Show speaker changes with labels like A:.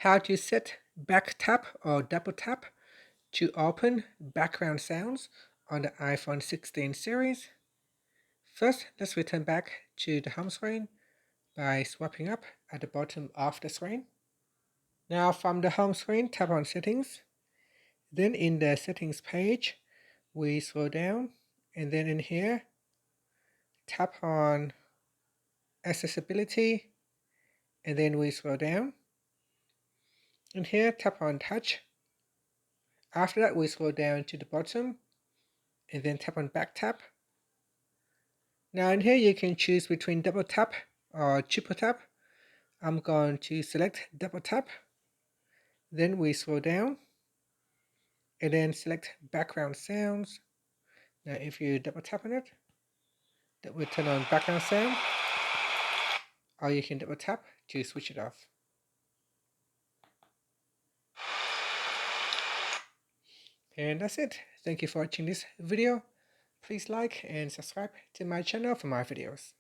A: how to set back tap or double tap to open background sounds on the iPhone 16 series. First, let's return back to the home screen by swiping up at the bottom of the screen. Now from the home screen, tap on Settings. Then in the Settings page, we scroll down, and then in here, tap on Accessibility, and then we scroll down. And here, tap on Touch. After that, we scroll down to the bottom, and then tap on Back Tap. Now in here, you can choose between double tap or triple tap. I'm going to select double tap. Then we scroll down, and then select background sounds. Now if you double tap on it, that will turn on background sound, or you can double tap to switch it off. And that's it. Thank you for watching this video. Please like and subscribe to my channel for more videos.